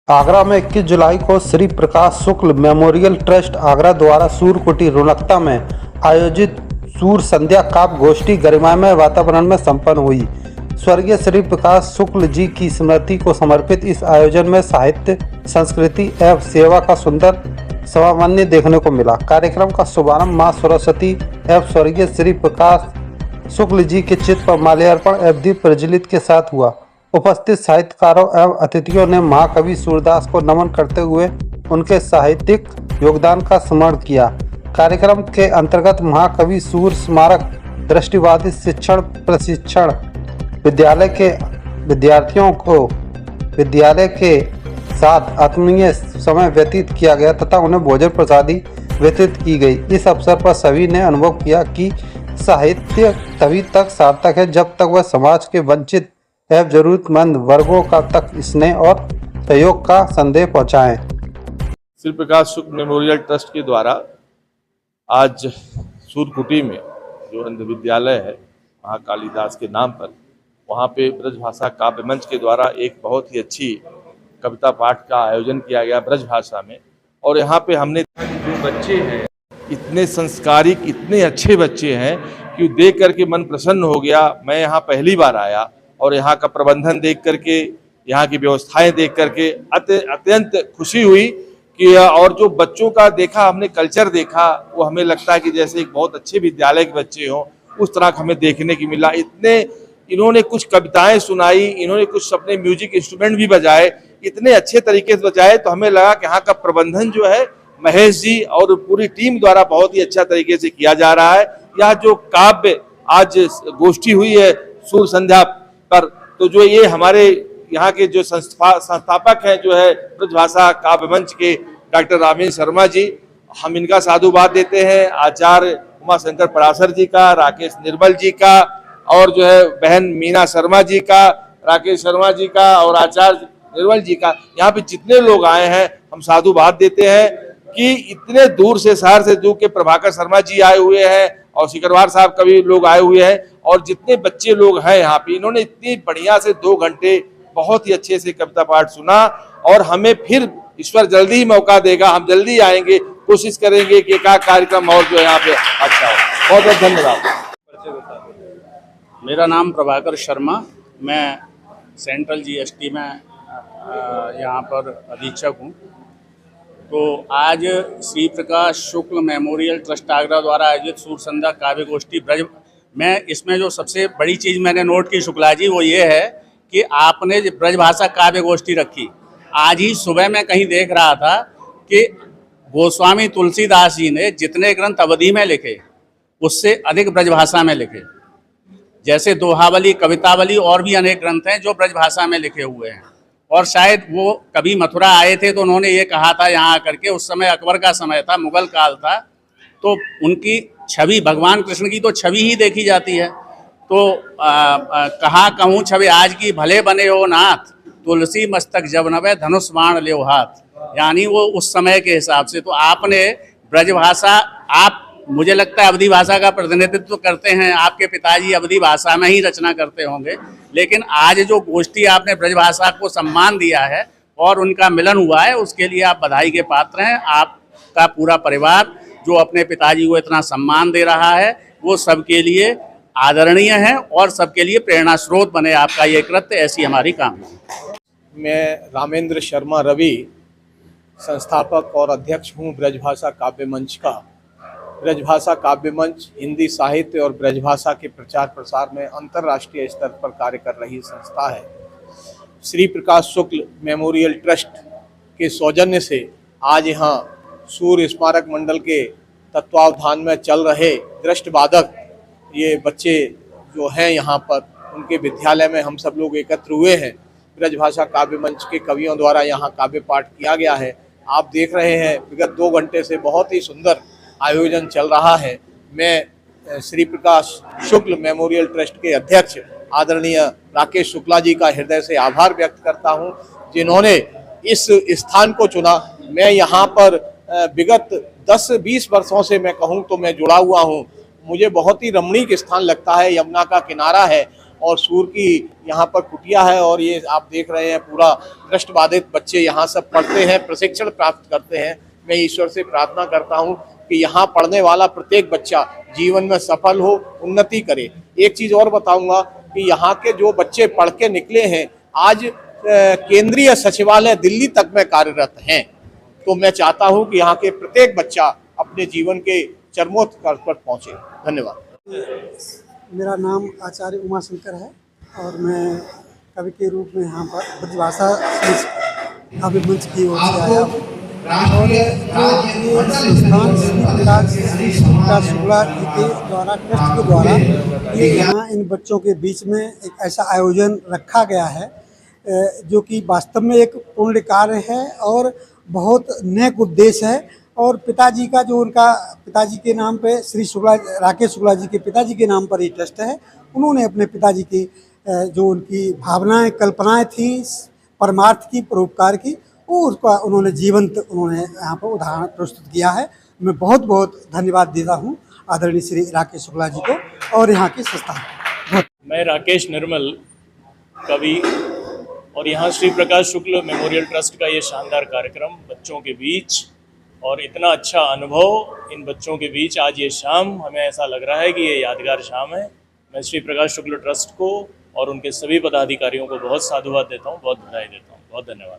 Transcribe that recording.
आगरा में 21 जुलाई को श्री प्रकाश शुक्ल memorial trust Agra द्वारा सूर्यकुटी रोनकता में आयोजित सूर्य संध्या काव्य गोष्ठी गरिमामय वातावरण में संपन्न हुई। स्वर्गीय श्री प्रकाश शुक्ल जी की स्मृति को समर्पित इस आयोजन में साहित्य, संस्कृति एवं सेवा का सुंदर समन्वय देखने को मिला। कार्यक्रम का शुभारंभ मां सरस्वती एवं स्वर्गीय श्री प्रकाश शुक्ल जी के चित्र पर माल्यार्पण एवं दीप प्रज्वलित के साथ हुआ। उपस्थित साहित्यकारों एवं अतिथियों ने महाकवि सूरदास को नमन करते हुए उनके साहित्यिक योगदान का स्मरण किया। कार्यक्रम के अंतर्गत महाकवि सूर्य स्मारक दृष्टिबाधित शिक्षण प्रशिक्षण विद्यालय के विद्यार्थियों को विद्यालय के साथ आत्मीय समय व्यतीत किया गया तथा उन्हें भोजन प्रसादी वितरित की गई। इस अवसर पर सभी ने अनुभव किया कि साहित्य तभी तक सार्थक है जब तक वह समाज के वंचित एवं जरूरतमंद वर्गों का तक स्नेह और सहयोग का संदेश पहुंचाएं। श्री प्रकाश शुक्ल मेमोरियल ट्रस्ट के द्वारा आज सूर्यकुटी में जो अंध विद्यालय है महाकालिदास के नाम पर, वहाँ पे ब्रजभाषा काव्य मंच के द्वारा एक बहुत ही अच्छी कविता पाठ का आयोजन किया गया ब्रजभाषा में। और यहाँ पे हमने जो बच्चे हैं इतने संस्कारिक, इतने अच्छे बच्चे हैं कि देख करके मन प्रसन्न हो गया। मैं यहाँ पहली बार आया और यहाँ का प्रबंधन देख करके, यहाँ की व्यवस्थाएं देख करके अत्यंत खुशी हुई कि और जो बच्चों का देखा हमने कल्चर देखा, वो हमें लगता है कि जैसे एक बहुत अच्छे विद्यालय के बच्चे हों, उस तरह का हमें देखने की मिला। इन्होंने कुछ कविताएं सुनाई, इन्होंने कुछ अपने म्यूजिक इंस्ट्रूमेंट भी बजाए, इतने अच्छे तरीके से बजाए। तो हमें लगा कि यहाँ का प्रबंधन जो है महेश जी और पूरी टीम द्वारा बहुत ही अच्छा तरीके से किया जा रहा है। यह जो काव्य आज गोष्ठी हुई है सूर्य संध्या पर, तो जो ये हमारे यहाँ के जो संस्थापक हैं जो है ब्रजभाषा काव्य मंच के डॉक्टर रामेश शर्मा जी, हम इनका साधुवाद देते हैं। आचार्य उमाशंकर पराशर जी का, राकेश निर्मल जी का, और जो है बहन मीना शर्मा जी का, राकेश शर्मा जी का और आचार्य निर्मल जी का, यहाँ पे जितने लोग आए हैं हम साधुवाद देते हैं कि इतने दूर से, शहर से दूर के प्रभाकर शर्मा जी आए हुए हैं और सिकरवार साहब का भी लोग आए हुए हैं, और जितने बच्चे लोग हैं यहाँ पे, इन्होंने इतनी बढ़िया से 2 घंटे बहुत ही अच्छे से कविता पाठ सुना। और हमें फिर ईश्वर जल्दी ही मौका देगा, हम जल्दी आएंगे, कोशिश करेंगे कि एक कार्यक्रम और जो है यहाँ पे अच्छा हो। बहुत बहुत धन्यवाद। मेरा नाम प्रभाकर शर्मा, मैं सेंट्रल जीएसटी में यहाँ पर अधीक्षक हूँ। तो आज श्री प्रकाश शुक्ल मेमोरियल ट्रस्ट आगरा द्वारा आयोजित सूर्य संध्या काव्य गोष्ठी ब्रज में, इसमें जो सबसे बड़ी चीज़ मैंने नोट की शुक्ला जी, वो ये है कि आपने ब्रजभाषा काव्य गोष्ठी रखी। आज ही सुबह मैं कहीं देख रहा था कि गोस्वामी तुलसीदास जी ने जितने ग्रंथ अवधि में लिखे उससे अधिक ब्रजभाषा में लिखे। जैसे दोहावली, कवितावली और भी अनेक ग्रंथ हैं जो ब्रजभाषा में लिखे हुए हैं। और शायद वो कभी मथुरा आए थे तो उन्होंने ये कहा था यहाँ आकर के, उस समय अकबर का समय था, मुगल काल था, तो उनकी छवि, भगवान कृष्ण की तो छवि ही देखी जाती है। तो कहाँ कहूँ छवि आज की भले बने हो नाथ, तुलसी मस्तक जब नवे धनुष बाण ले हाथ, यानी वो उस समय के हिसाब से। तो आपने ब्रजभाषा, आप मुझे लगता है अवधी भाषा का प्रतिनिधित्व करते हैं, आपके पिताजी अवधी भाषा में ही रचना करते होंगे, लेकिन आज जो गोष्ठी आपने ब्रजभाषा को सम्मान दिया है और उनका मिलन हुआ है, उसके लिए आप बधाई के पात्र हैं। आपका पूरा परिवार जो अपने पिताजी को इतना सम्मान दे रहा है, वो सबके लिए आदरणीय है और सबके लिए प्रेरणा स्रोत बने आपका ये कृत्य, ऐसी हमारी कामना है। मैं रामेंद्र शर्मा रवि, संस्थापक और अध्यक्ष हूँ ब्रजभाषा काव्य मंच का। ब्रजभाषा काव्य मंच हिंदी साहित्य और ब्रजभाषा के प्रचार प्रसार में अंतर्राष्ट्रीय स्तर पर कार्य कर रही संस्था है। श्री प्रकाश शुक्ल मेमोरियल ट्रस्ट के सौजन्य से आज यहाँ सूर्य स्मारक मंडल के तत्वावधान में चल रहे दृष्टिबाधक ये बच्चे जो हैं यहाँ पर, उनके विद्यालय में हम सब लोग एकत्र हुए हैं। ब्रजभाषा काव्य मंच के कवियों द्वारा यहाँ काव्य पाठ किया गया है। आप देख रहे हैं विगत 2 घंटे से बहुत ही सुंदर आयोजन चल रहा है। मैं श्री प्रकाश शुक्ल मेमोरियल ट्रस्ट के अध्यक्ष आदरणीय राकेश शुक्ला जी का हृदय से आभार व्यक्त करता हूं, जिन्होंने इस स्थान को चुना। मैं यहाँ पर विगत 10-20 वर्षों से मैं कहूँ तो मैं जुड़ा हुआ हूँ। मुझे बहुत ही रमणीक स्थान लगता है, यमुना का किनारा है और सूर की यहाँ पर कुटिया है और ये आप देख रहे हैं पूरा दृष्टिबाधित बच्चे यहाँ सब पढ़ते हैं, प्रशिक्षण प्राप्त करते हैं। मैं ईश्वर से प्रार्थना करता हूँ कि यहाँ पढ़ने वाला प्रत्येक बच्चा जीवन में सफल हो, उन्नति करे। एक चीज़ और बताऊंगा कि यहाँ के जो बच्चे पढ़ के निकले हैं आज केंद्रीय सचिवालय दिल्ली तक में कार्यरत हैं। तो मैं चाहता हूँ कि यहाँ के प्रत्येक बच्चा अपने जीवन के चरमोत्कर्ष पर पहुँचे। धन्यवाद। मेरा नाम आचार्य उमाशंकर है और मैं कवि के रूप में यहाँ पर ब्रजभाषा काव्य मंच की ओर से आया हूँ। और ये संस्थान श्री प्रकाश शुक्ला जी के द्वारा, ट्रस्ट के द्वारा ये यहाँ इन बच्चों के बीच में एक ऐसा आयोजन रखा गया है जो कि वास्तव में एक पुण्य कार्य है और बहुत नेक उद्देश्य है। और पिताजी का जो उनका पिताजी के नाम पे श्री शुक्ला, राकेश शुक्ला जी के पिताजी के नाम पर ये ट्रस्ट है। उन्होंने अपने पिताजी की जो उनकी भावनाएं, कल्पनाएं थी परमार्थ की, परोपकार की, वो उसका उन्होंने जीवंत उन्होंने यहाँ पर उदाहरण प्रस्तुत किया है। मैं बहुत बहुत धन्यवाद देता हूँ आदरणीय श्री राकेश शुक्ला जी को और यहाँ की संस्था को। मैं राकेश निर्मल, कवि, और यहाँ श्री प्रकाश शुक्ल मेमोरियल ट्रस्ट का ये शानदार कार्यक्रम बच्चों के बीच और इतना अच्छा अनुभव इन बच्चों के बीच आज ये शाम, हमें ऐसा लग रहा है कि ये यादगार शाम है। मैं श्री प्रकाश शुक्ल ट्रस्ट को और उनके सभी पदाधिकारियों को बहुत साधुवाद देता हूँ, बहुत बधाई देता हूँ। बहुत धन्यवाद।